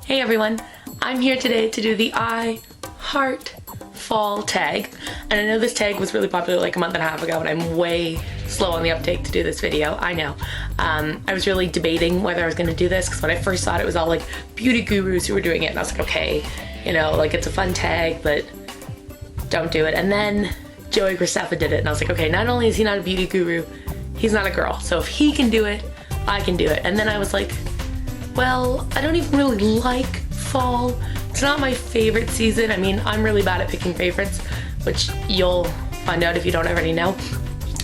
Hey everyone, I'm here today to do the I Heart Fall tag. And I know this tag was really popular like a month and a half ago and I'm way slow on the uptake to do this video, I know. I was really debating whether I was gonna do this because when I first saw it, it was all like beauty gurus who were doing it and I was like, okay, you know, like it's a fun tag, but don't do it. And then Joey Graceffa did it and I was like, okay, not only is he not a beauty guru, he's not a girl. So if he can do it, I can do it. And then I was like, well, I don't even really like fall. It's not my favorite season. I mean, I'm really bad at picking favorites, which you'll find out if you don't already know.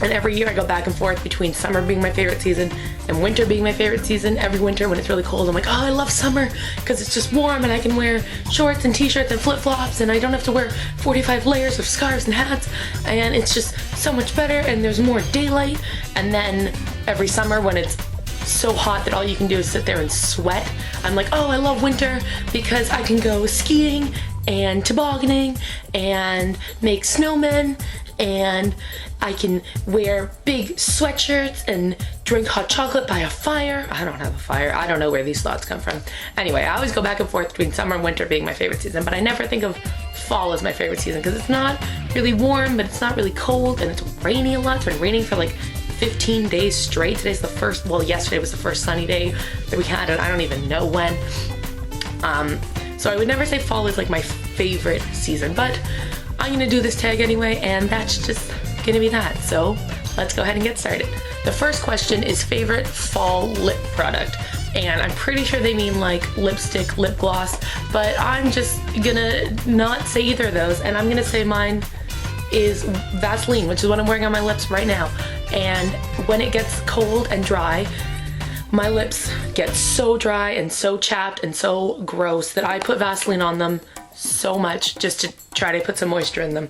And every year I go back and forth between summer being my favorite season and winter being my favorite season. Every winter when it's really cold, I'm like, oh, I love summer because it's just warm and I can wear shorts and t-shirts and flip-flops and I don't have to wear 45 layers of scarves and hats and it's just so much better and there's more daylight. And then every summer when it's so hot that all you can do is sit there and sweat, I'm like, oh, I love winter because I can go skiing and tobogganing and make snowmen and I can wear big sweatshirts and drink hot chocolate by a fire. I don't have a fire. I don't know where these thoughts come from. Anyway, I always go back and forth between summer and winter being my favorite season, but I never think of fall as my favorite season because it's not really warm, but it's not really cold and it's rainy a lot. It's been raining for like 15 days straight. Today's the first, well, yesterday was the first sunny day that we had and I don't even know when. So I would never say fall is like my favorite season, but I'm gonna do this tag anyway and that's just gonna be that. So let's go ahead and get started. The first question is favorite fall lip product. And I'm pretty sure they mean like lipstick, lip gloss, but I'm just gonna not say either of those and I'm gonna say mine is Vaseline, which is what I'm wearing on my lips right now. And when it gets cold and dry, my lips get so dry and so chapped and so gross that I put Vaseline on them so much just to try to put some moisture in them.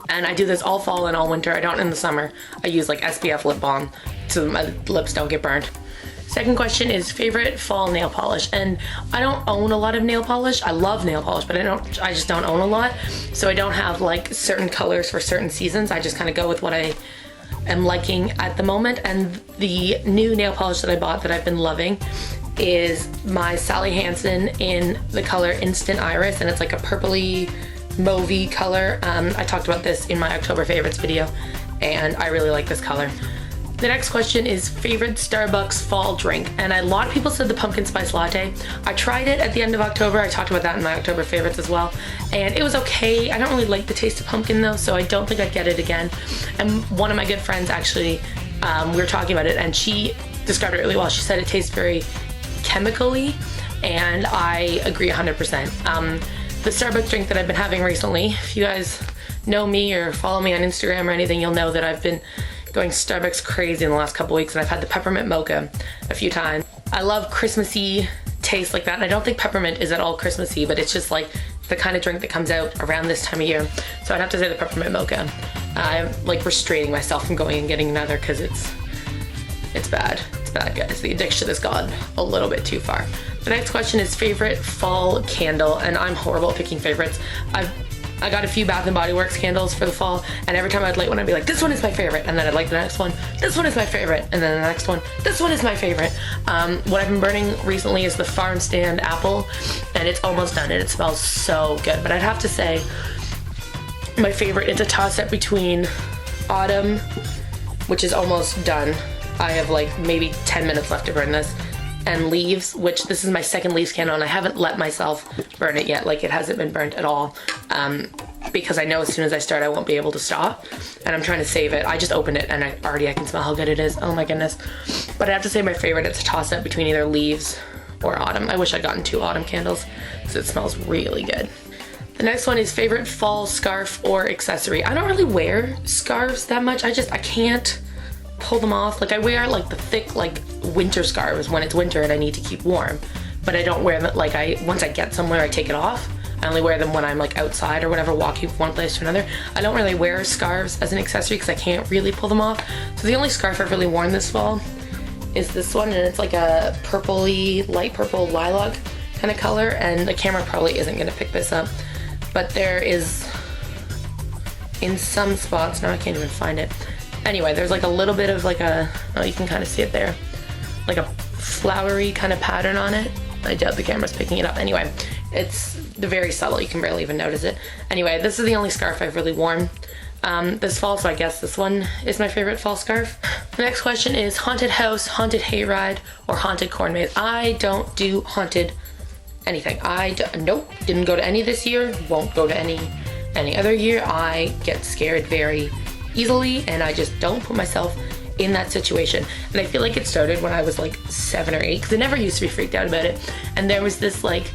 And I do this all fall and all winter. I don't in the summer. I use like SPF lip balm so my lips don't get burned. Second question is favorite fall nail polish, and I don't own a lot of nail polish. I love nail polish, but I just don't own a lot. So I don't have like certain colors for certain seasons. I just kind of go with what I am liking at the moment. And the new nail polish that I bought that I've been loving is my Sally Hansen in the color Instant Iris, and it's like a purpley mauvey color. I talked about this in my October favorites video, and I really like this color. The next question is favorite Starbucks fall drink, and a lot of people said the pumpkin spice latte. I tried it at the end of October. I talked about that in my October favorites as well, and it was okay. I don't really like the taste of pumpkin though, so I don't think I'd get it again. And one of my good friends actually, we were talking about it and she described it really well. She said it tastes very chemically, and I agree 100%. The Starbucks drink that I've been having recently, if you guys know me or follow me on Instagram or anything, you'll know that I've been going Starbucks crazy in the last couple weeks and I've had the peppermint mocha a few times. I love Christmassy taste like that, and I don't think peppermint is at all Christmassy, but it's just like the kind of drink that comes out around this time of year. So I'd have to say the peppermint mocha. I'm like restraining myself from going and getting another because it's bad. It's bad, guys. The addiction has gone a little bit too far. The next question is favorite fall candle, and I'm horrible at picking favorites. I got a few Bath & Body Works candles for the fall, and every time I'd light one, I'd be like, this one is my favorite, and then I'd light the next one, this one is my favorite, and then the next one, this one is my favorite. What I've been burning recently is the Farm Stand Apple, and it's almost done, and it smells so good. But I'd have to say my favorite, it's a toss-up between Autumn, which is almost done. I have like maybe 10 minutes left to burn this, and Leaves, which this is my second Leaves candle and I haven't let myself burn it yet. Like, it hasn't been burnt at all, because I know as soon as I start I won't be able to stop, and I'm trying to save it. I just opened it and I can smell how good it is. Oh my goodness. But I have to say my favorite, it's a toss-up between either Leaves or Autumn. I wish I'd gotten 2 Autumn candles because it smells really good. The next one is favorite fall scarf or accessory. I don't really wear scarves that much. I can't pull them off. Like, I wear like the thick like winter scarves when it's winter and I need to keep warm, but I don't wear them. Like, once I get somewhere I take it off. I only wear them when I'm like outside or whatever, walking from one place to another. I don't really wear scarves as an accessory because I can't really pull them off. So the only scarf I've really worn this fall is this one, and it's like a purpley, light purple lilac kind of color, and the camera probably isn't gonna pick this up, but there is in some spots, now I can't even find it. Anyway, there's like a little bit of like a, oh, you can kind of see it there, like a flowery kind of pattern on it. I doubt the camera's picking it up. Anyway, it's very subtle. You can barely even notice it. Anyway, this is the only scarf I've really worn this fall, so I guess this one is my favorite fall scarf. The next question is haunted house, haunted hayride, or haunted corn maze. I don't do haunted anything. Nope, didn't go to any this year, won't go to any other year. I get scared very easily, and I just don't put myself in that situation. And I feel like it started when I was like 7 or 8, because I never used to be freaked out about it. And there was this like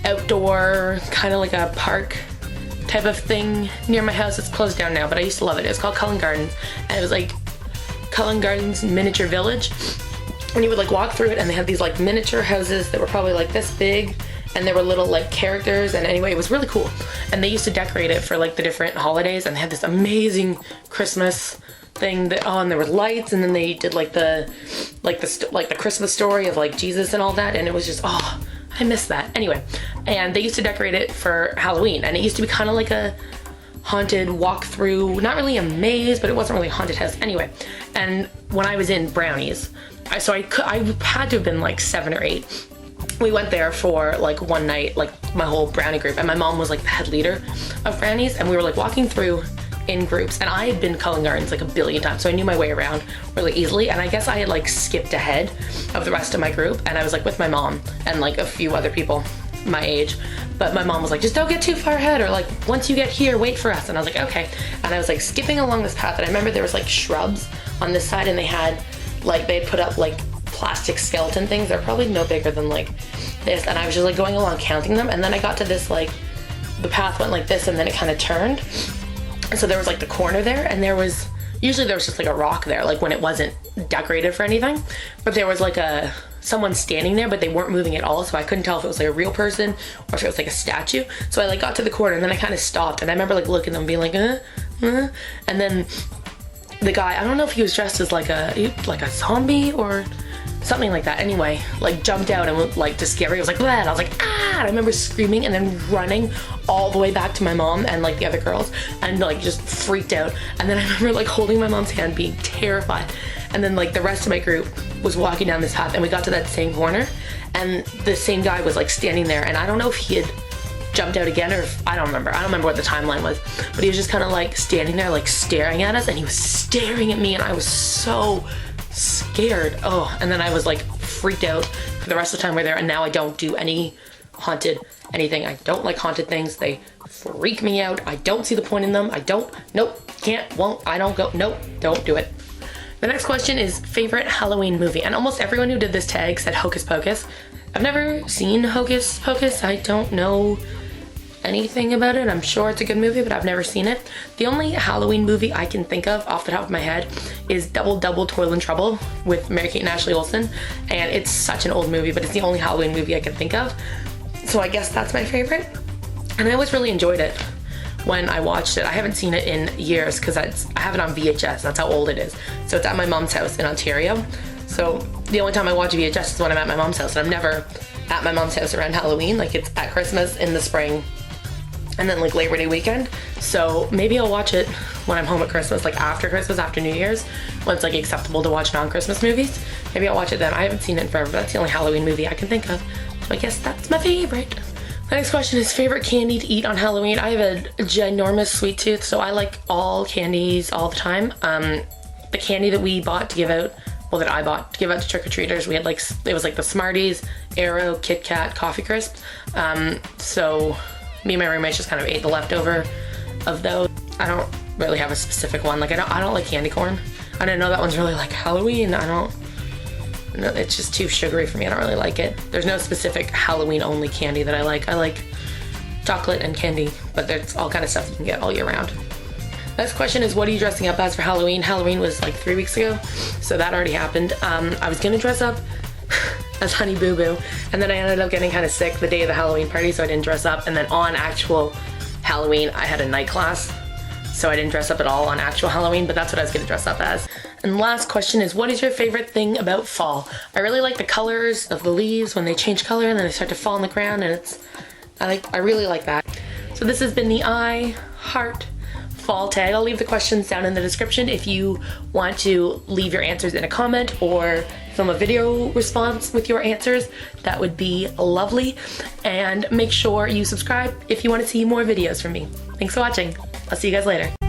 outdoor kind of like a park type of thing near my house. It's closed down now, but I used to love it. It was called Cullen Gardens, and it was like Cullen Gardens Miniature Village. And you would like walk through it, and they had these like miniature houses that were probably like this big, and there were little like characters, and anyway, it was really cool. And they used to decorate it for like the different holidays, and they had this amazing Christmas thing that, oh, and there were lights, and then they did like the Christmas story of like Jesus and all that, and it was just, oh, I miss that. Anyway, and they used to decorate it for Halloween, and it used to be kind of like a haunted walk-through, not really a maze, but it wasn't really a haunted house. Anyway, and when I was in Brownies, I had to have been like 7 or 8. We went there for like one night, like my whole brownie group, and my mom was like the head leader of Brownies, and we were like walking through in groups, and I had been Cullen Gardens like a billion times, so I knew my way around really easily, and I guess I had like skipped ahead of the rest of my group, and I was like with my mom and like a few other people my age, but my mom was like, just don't get too far ahead, or like once you get here, wait for us. And I was like, okay. And I was like skipping along this path, and I remember there was like shrubs on this side, and they had put up like plastic skeleton things. They're probably no bigger than like this, and I was just like going along counting them, and then I got to this, like the path went like this, and then it kind of turned. And so there was like the corner there, and usually there was just like a rock there, like when it wasn't decorated for anything, but there was like someone standing there, but they weren't moving at all, so I couldn't tell if it was like a real person or if it was like a statue. So I like got to the corner, and then I kind of stopped, and I remember like looking at them being like, and then the guy, I don't know if he was dressed as like a zombie or something like that. Anyway, like jumped out and went like to scare me. It was like, blah, and I was like, ah, and I remember screaming and then running all the way back to my mom and like the other girls, and like just freaked out. And then I remember like holding my mom's hand, being terrified. And then like the rest of my group was walking down this path, and we got to that same corner, and the same guy was like standing there, and I don't know if he had jumped out again, or if, I don't remember what the timeline was, but he was just kind of like standing there like staring at us, and he was staring at me, and I was so scared. Oh, and then I was like freaked out for the rest of the time we're there, and now I don't do any haunted anything. I don't like haunted things. They freak me out. I don't see the point in them. Nope, can't, won't, I don't go, nope, don't do it. The next question is favorite Halloween movie, and almost everyone who did this tag said Hocus Pocus. I've never seen Hocus Pocus. I don't know anything about it. I'm sure it's a good movie, but I've never seen it. The only Halloween movie I can think of off the top of my head is Double Double Toil and Trouble with Mary-Kate and Ashley Olsen, and it's such an old movie, but it's the only Halloween movie I can think of, so I guess that's my favorite. And I always really enjoyed it when I watched it. I haven't seen it in years because I have it on VHS. That's how old it is. So it's at my mom's house in Ontario. So the only time I watch VHS is when I'm at my mom's house, and I'm never at my mom's house around Halloween. Like, it's at Christmas, in the spring, and then like Labor Day weekend. So maybe I'll watch it when I'm home at Christmas, like after Christmas, after New Year's, when it's like acceptable to watch non-Christmas movies. Maybe I'll watch it then. I haven't seen it in forever, but that's the only Halloween movie I can think of. So I guess that's my favorite. The next question is favorite candy to eat on Halloween. I have a ginormous sweet tooth, so I like all candies all the time. The candy that we bought to give out, well, that I bought to give out to trick-or-treaters, we had like, it was like the Smarties, Aero, Kit Kat, Coffee Crisp. So me and my roommates just kind of ate the leftover of those. I don't really have a specific one. Like, I don't like candy corn. I didn't know that one's really like Halloween. No, it's just too sugary for me. I don't really like it. There's no specific Halloween only candy that I like. I like chocolate and candy, but there's all kind of stuff you can get all year round. Next question is, what are you dressing up as for Halloween? Halloween was like 3 weeks ago, so that already happened. I was gonna dress up as Honey Boo Boo, and then I ended up getting kind of sick the day of the Halloween party, so I didn't dress up. And then on actual Halloween, I had a night class, so I didn't dress up at all on actual Halloween, but that's what I was gonna dress up as. And last question is, what is your favorite thing about fall? I really like the colors of the leaves when they change color and then they start to fall on the ground, and I really like that. So this has been the I Heart Fall tag. I'll leave the questions down in the description if you want to leave your answers in a comment, or film a video response with your answers, that would be lovely. And make sure you subscribe if you want to see more videos from me. Thanks for watching. I'll see you guys later.